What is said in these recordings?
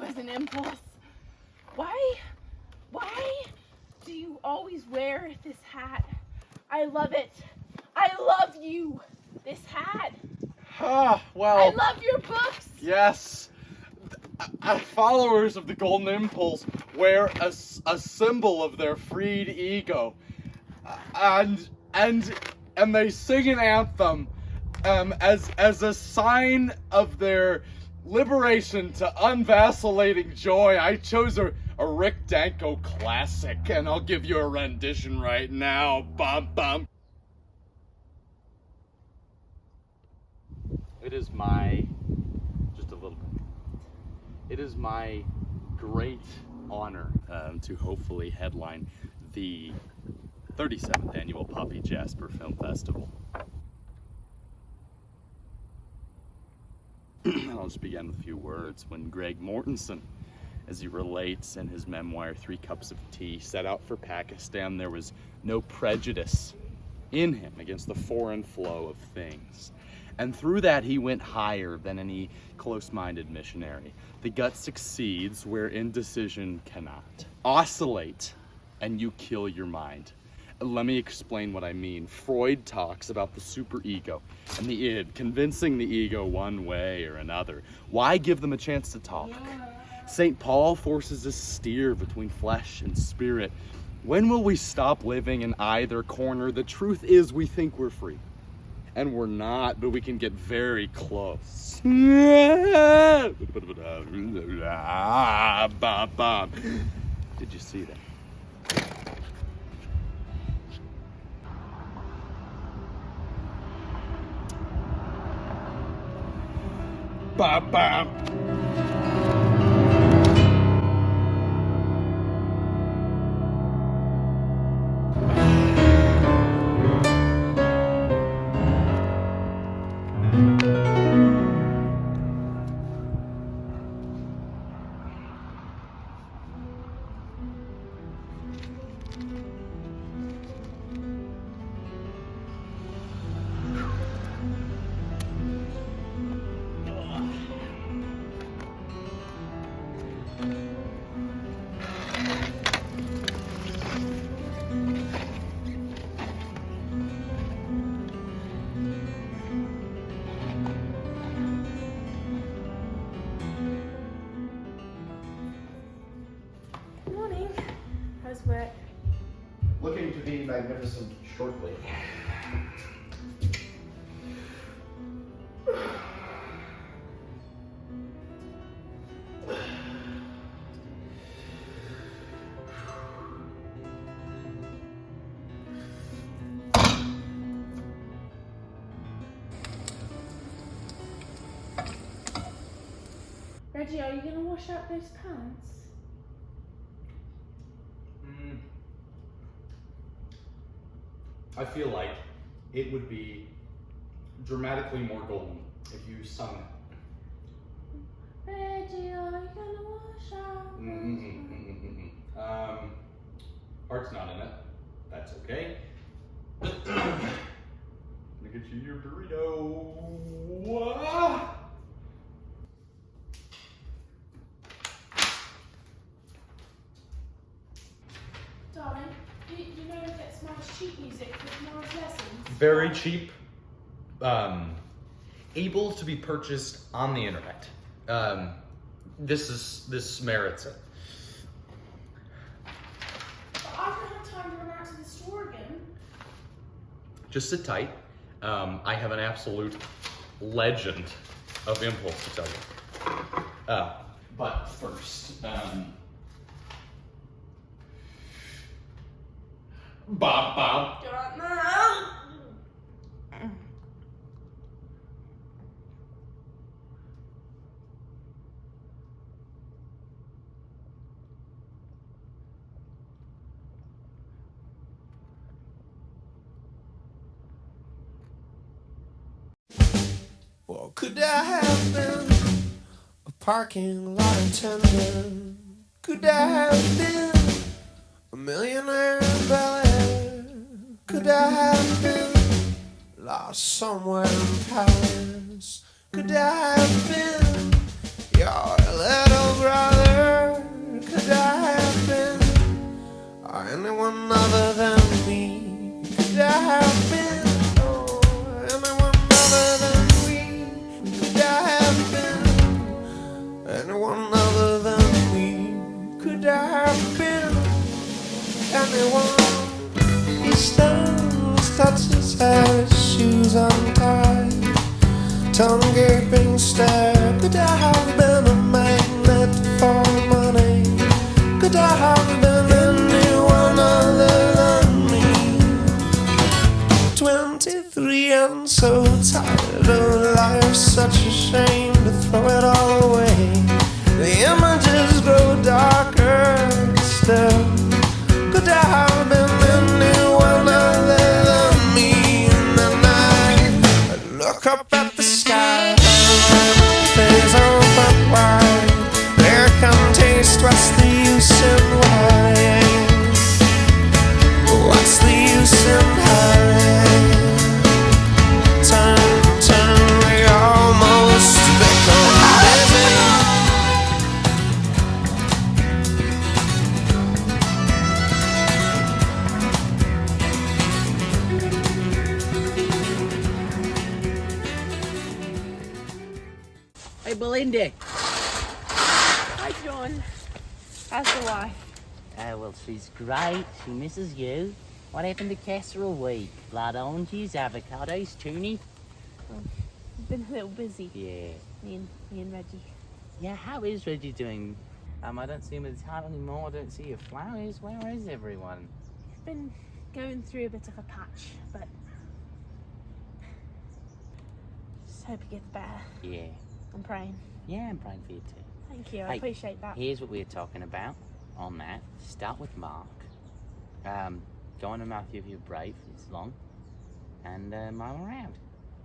was an impulse. Why do you always wear this hat? I love it. I love you. This hat. Well. I love your books. Yes. Followers of the Golden Impulse wear a symbol of their freed ego, and they sing an anthem as a sign of their liberation to unvacillating joy. I chose a Rick Danko classic, and I'll give you a rendition right now. Bum bum. It is my It is my great honor to hopefully headline the 37th annual Puppy Jasper Film Festival. I'll just begin with a few words. When Greg Mortensen, as he relates in his memoir, 3 Cups of Tea, set out for Pakistan, there was no prejudice in him against the foreign flow of things. And through that, he went higher than any close-minded missionary. The gut succeeds where indecision cannot. Oscillate, and you kill your mind. Let me explain what I mean. Freud talks about the superego and the id, convincing the ego one way or another. Why give them a chance to talk? St. Paul forces us steer between flesh and spirit. When will we stop living in either corner? The truth is, we think we're free. And we're not, but we can get very close. Did you see that? Bop, bop. How's work? Looking to be magnificent shortly. Reggie, are you going to wash out those pants? I feel like it would be dramatically more golden if you sung it. Reggie, are you going to wash out those Heart's not in it. That's okay. Let me get you your burrito. Ah! Darling, you know that Smash cheap music for tomorrow's lessons? Very cheap. Able to be purchased on the internet. This merits it. But I don't have time to run out to the store again. Just sit tight. I have an absolute legend of impulse to tell you. But first, Bob. Don't know. Well, could I have been a parking lot attendant? Could I have been a millionaire in Bel Air? Could I have been lost somewhere in Paris? Could I have been your little brother? anyone other than me? Could I have been? Oh, anyone other than me? Could I have been? Anyone other than me? Could I have been? Anyone? He stands, touches his shoes untied, tongue gaping stare. Could I have been a magnet for money? Could I have been anyone other than me? 23 and so tired of life, such a shame to throw it all away. The images grow darker still. Could I have been anyone other than me? And then I look up at the sky, plays open wide. There can taste, what's the use in wine? What's the use in hiding? Turn, we almost become busy. Hey, Belinda. Hi, John. How's the wife? Well, she's great. She misses you. What happened to casserole week? Blood oranges, avocados, tuna? I've been a little busy. Yeah. Me and Reggie. Yeah, how is Reggie doing? I don't see him at his heart anymore. I don't see your flowers. Where is everyone? He's been going through a bit of a patch, but just hope he gets better. Yeah. I'm praying. Yeah, I'm praying for you too. Thank you. I Hey, appreciate that. Here's what we're talking about on that. Start with Mark. Go on to Matthew if you're brave. It's long. And I'm around.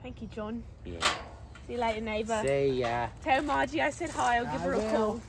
Thank you, John. Yeah. See you later, neighbour. See ya. Tell Margie I said hi. I'll give her a will. call.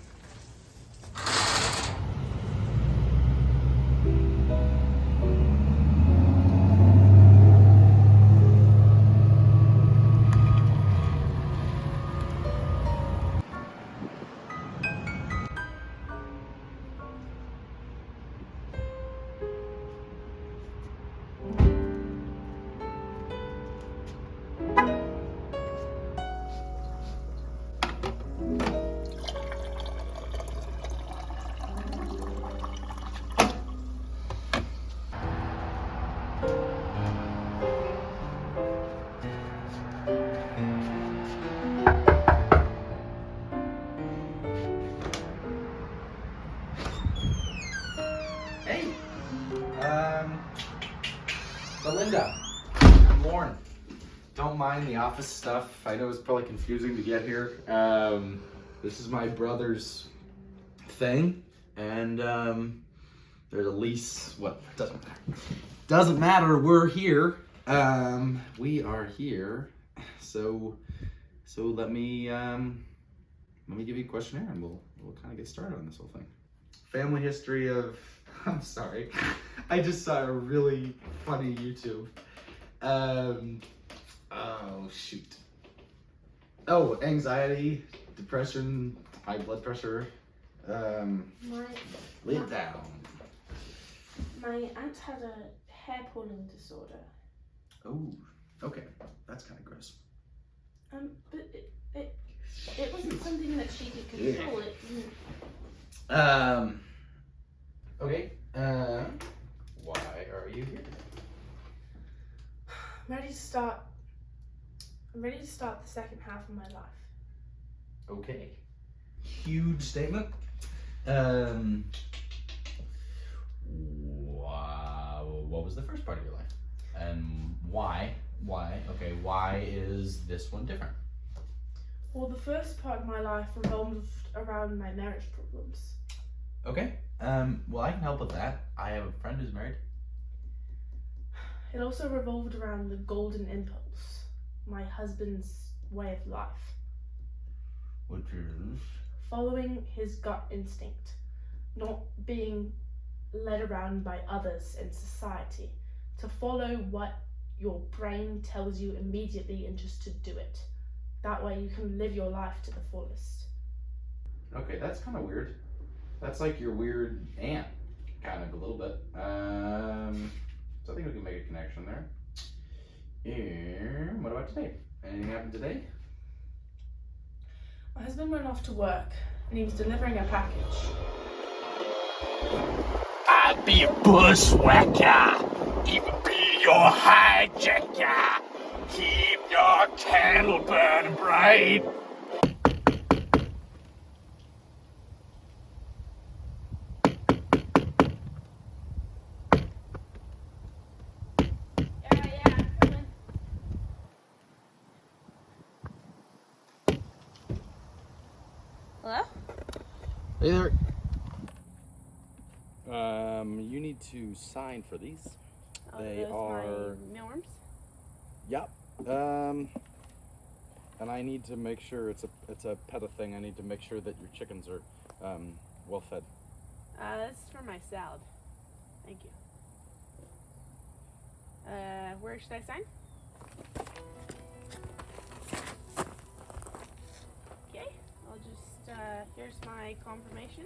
Hey, Belinda, I'm Lauren. Don't mind the office stuff. I know it's probably confusing to get here. This is my brother's thing, and there's a lease. What? Doesn't matter. Doesn't matter. We're here. We are here. So let me give you a questionnaire, and we'll kind of get started on this whole thing. Family history of. I'm sorry. I just saw a really funny YouTube. Oh shoot. Oh, anxiety, depression, high blood pressure. Lay it down. My aunt had a hair pulling disorder. Oh, okay. That's kind of gross. But it wasn't something that she could control. It Okay. Why are you here? I'm ready to start the second half of my life. Okay. Huge statement. Wow. What was the first part of your life? And why? Okay, why is this one different? Well, the first part of my life revolved around my marriage problems. Okay. Well, I can help with that. I have a friend who's married. It also revolved around the golden impulse, my husband's way of life. Which is? Following his gut instinct, not being led around by others in society, to follow what your brain tells you immediately and just to do it. That way you can live your life to the fullest. Okay, that's kind of weird. That's like your weird aunt, kind of a little bit. What about today? Anything happened today? My husband went off to work and he was delivering a package. I'll be a bushwhacker, even be your hijacker. Keep your candle burning bright. Yeah, I'm coming. Hello? Hey there. You need to sign for these. They are. Norms? Yep. And I need to make sure it's a PETA thing. I need to make sure that your chickens are well fed. This is for my salad. Thank you. Where should I sign? Okay, I'll just, here's my confirmation.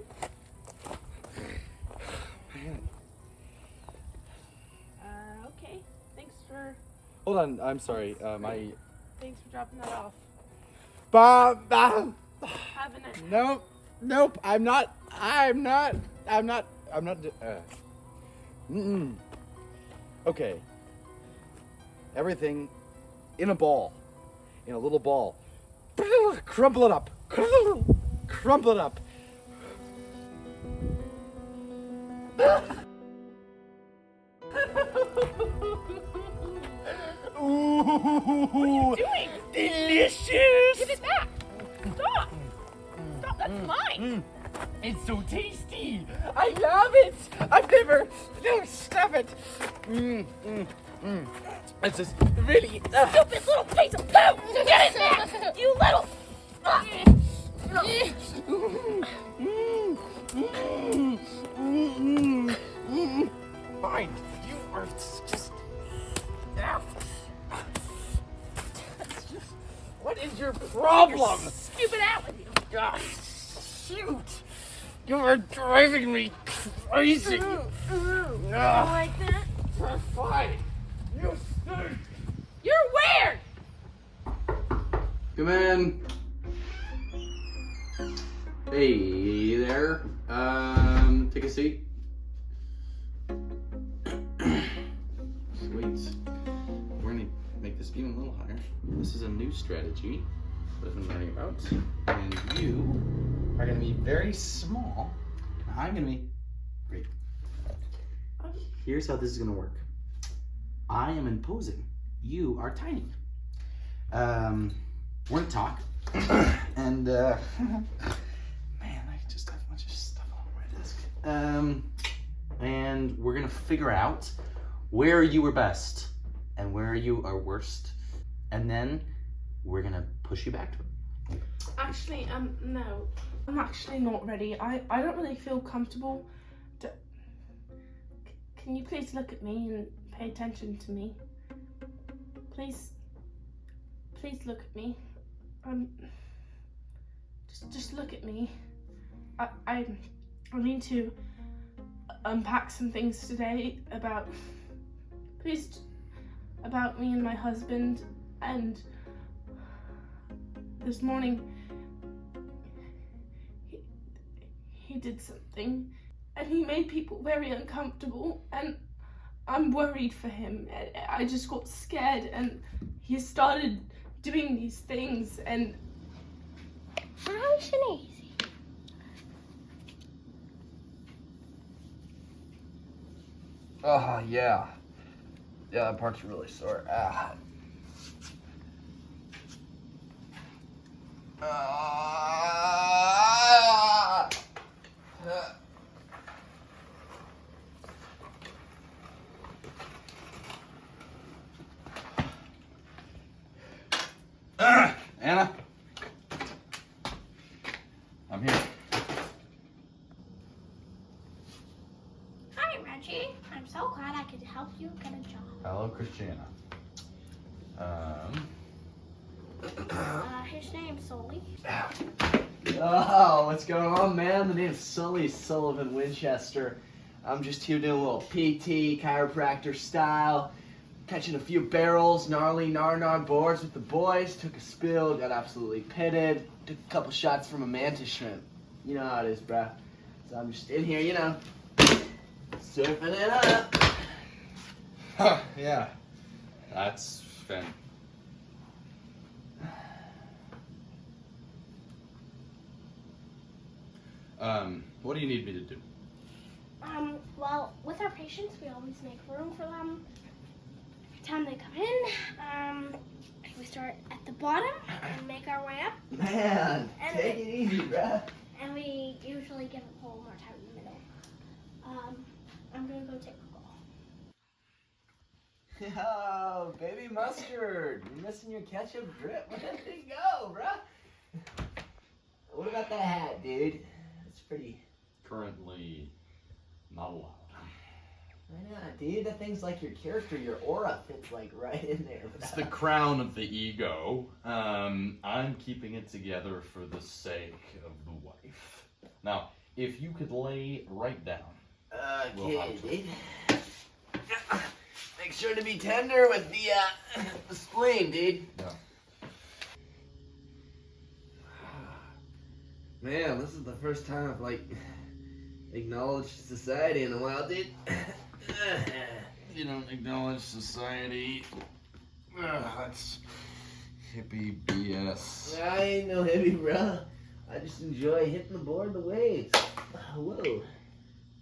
Okay, thanks for Hold on. I'm sorry. thanks for dropping that off. Bob. Have a nice. Nope. I'm not. Okay. Everything in a ball, in a little ball. Crumple it up. Crumple it up. Ooh, What are you doing? delicious! Give it back! Stop! Stop, that's mine! It's so tasty! I love it! I've never... No, stop it! It's just really... Stupid little piece of poop! Get it back! You little... Fine, you are just... What is your problem? Stupid out with you! Shoot! You are driving me crazy! Like that? Fine! You stink! You're weird! Come in. Hey there. Take a seat. Sweet. We're gonna make this even a little higher. This is a new strategy that I've been learning about. And you are gonna be very small. I'm gonna be great. Here's how this is gonna work. I am imposing. You are tiny. We're gonna talk. And man, I just have a bunch of stuff on my desk. And we're gonna figure out where you were best and where you are worst, and then we're gonna push you back to it. Actually, no. I'm actually not ready. I don't really feel comfortable. Can you please look at me and pay attention to me? Please look at me. Just look at me. I need to unpack some things today about me and my husband, and this morning he did something and he made people very uncomfortable, and I'm worried for him. I just got scared and he started doing these things, and Nice and easy. Oh, yeah. Yeah, that part's really sore. Ah. Anna, I'm here. Hi, Reggie. I'm so glad I could help you get a job. Hello, Christiana. His name's Sully. Oh, what's going on, man? The name's Sully Sullivan Winchester. I'm just here doing a little PT, chiropractor style. catching a few barrels, gnarly nar boards with the boys, took a spill, got absolutely pitted, took a couple shots from a mantis shrimp. You know how it is, bruh. So I'm just in here, you know, surfing it up. Huh, yeah. That's fan. What do you need me to do? Well, with our patients, we always make room for them. Every time they come in, we start at the bottom and make our way up. Man, And take it easy, bruh. And we usually give a little more time in the middle. I'm gonna go take a call. Yo, baby mustard, you're missing your ketchup drip. Where did it go, bruh? What about that hat, dude? It's pretty. Currently, not allowed. Why not, dude? That thing's like your character, your aura fits like right in there. It's the crown of the ego. I'm keeping it together for the sake of the wife. Now, if you could lay right down. Okay, dude. Make sure to be tender with the spleen, dude. Yeah. Man, this is the first time I've like acknowledged society in a while, dude. You don't acknowledge society. That's hippie BS. I ain't no hippie, bro. I just enjoy hitting the board the waves. Whoa.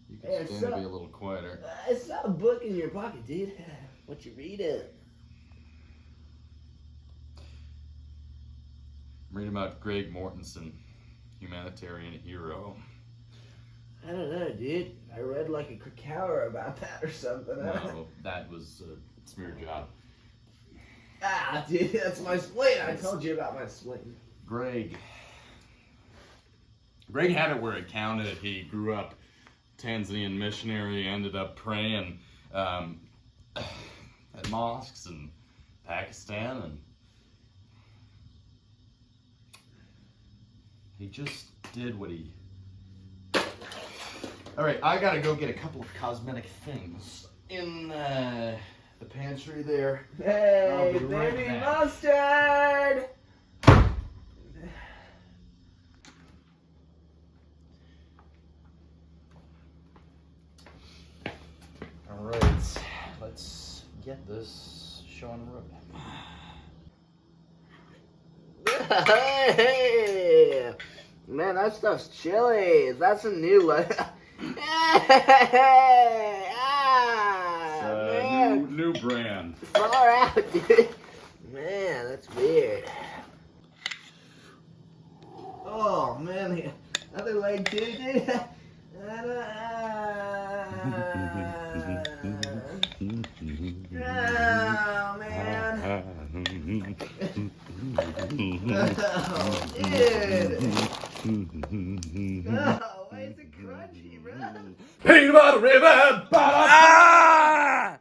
You can Hey, stand to be a little quieter. I saw a book in your pocket, dude. What you reading? I'm reading about Greg Mortensen, humanitarian hero. I don't know, dude. I read like a Krakauer about that or something. No, that was a smear job. Ah, dude, that's my spleen. I told you about my spleen. Greg had it where it counted. He grew up Tanzanian missionary, ended up praying at mosques in Pakistan, and he just did what he... Alright, I gotta go get a couple of cosmetic things in the pantry there. Hey, I'll be right baby back. mustard! Alright, let's get this show on the road. Hey! Man, that stuff's chili. Is that some new Hey! Ah! Man! New brand. Far out, dude. Man, that's weird. Oh, man. The other leg, too, dude. Oh, man. Oh, dude. Oh, why is it crunchy, bro? Peanut butter river, ah!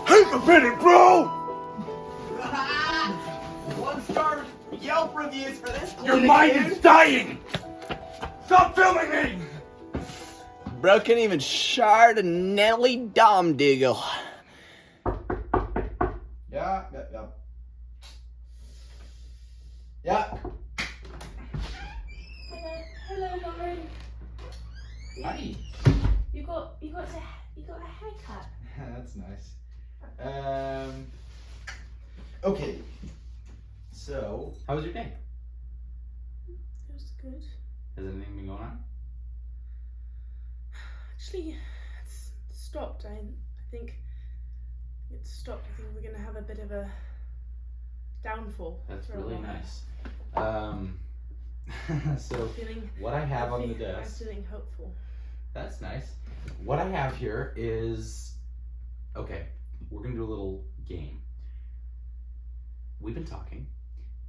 Take a minute, bro! 1-star Yelp reviews for this. Your mind is dying! Stop filming me! Bro can't even shard a Nelly Dom Diggle. Yeah. Hello, Lauren. Hi. You got a haircut. That's nice. Okay. So, how was your day? It was good. Has anything been going on? Actually, it's stopped. I think it's stopped. I think we're gonna have a bit of a downfall. That's for a really while. nice. So, Feeling, what I have on the I'm desk. feeling hopeful. That's nice. What I have here is, okay, we're gonna do a little game. We've been talking.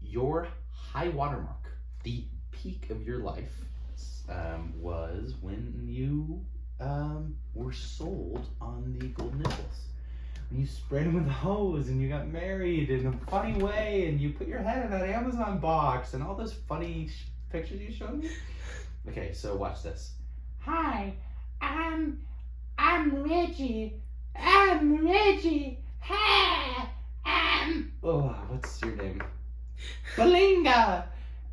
Your high watermark, the peak of your life, was when you were sold on the golden nipples. When you sprayed them with a hose and you got married in a funny way and you put your head in that Amazon box and all those funny pictures you showed me. Okay, so watch this. Hi, I'm Reggie. I'm Reggie. Hi, Oh, what's your name? Belinga.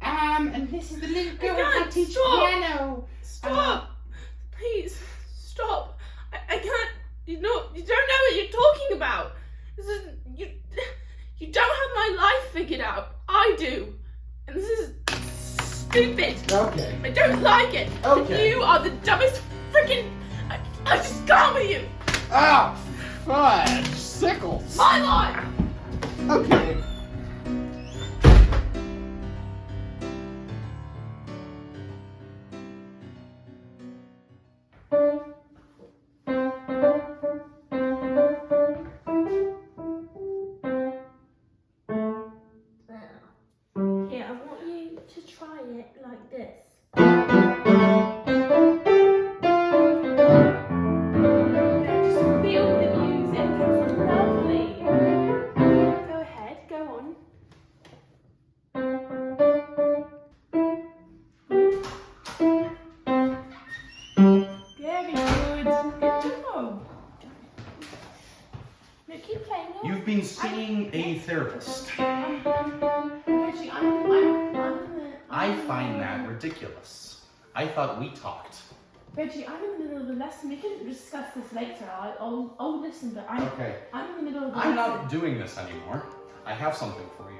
And this is the little girl I teach piano. Stop! Please, stop. I can't. You don't know what you're talking about. This is you don't have my life figured out. I do. And this is stupid. Okay. I don't like it. Okay. You are the dumbest freaking. I just can't with you. Ah, fudge, sickles. My life. Okay. Here, I want you to try it like this. Just feel the music. It's lovely. Go ahead, go on. Very good. Good job. No, keep playing on. You've been seeing a therapist. Reggie, I find that ridiculous. I thought we talked. Reggie, I'm in the middle of a lesson. We can discuss this later. I'll listen, but I'm in the middle of the I'm lesson. not doing this anymore. I have something for you.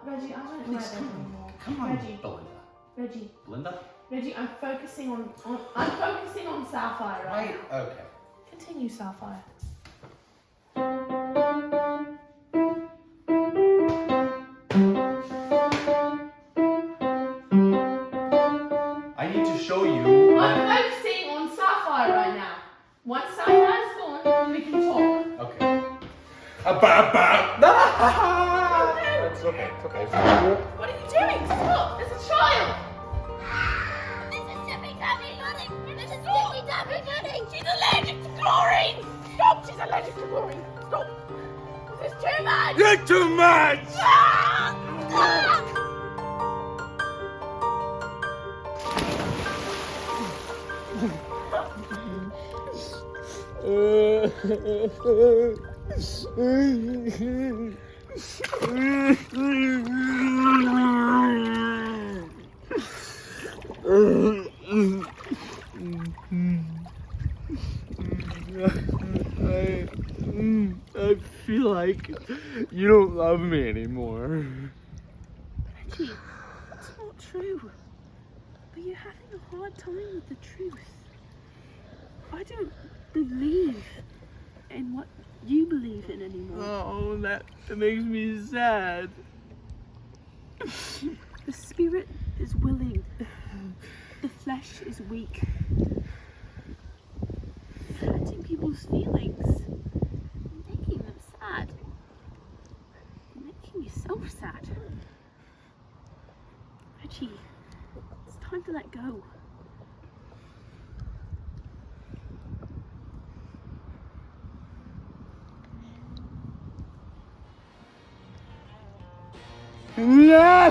Reggie, I don't Please, like that come on. anymore. Come on, Reggie, Belinda. Reggie, Belinda? I'm focusing on Sapphire right now. Okay. Continue, Sapphire. I need to show you. I'm focusing on Sapphire right now. Once Sapphire's gone, we can talk. Okay. It's okay. It's okay. What are you doing? Stop! It's a child! This is Tippy Tappy Pudding! This is Tippy Tappy Pudding! She's allergic to chlorine! Stop! She's allergic to chlorine! Stop! This is too much! You're too much! I feel like you don't love me anymore. Reggie, it's not true. But you're having a hard time with the truth. I don't believe in what you believe in anymore. Oh, that makes me sad. The spirit is willing. The flesh is weak. Hurting people's feelings. Making them sad. Making yourself sad. Reggie, it's time to let go. Yeah.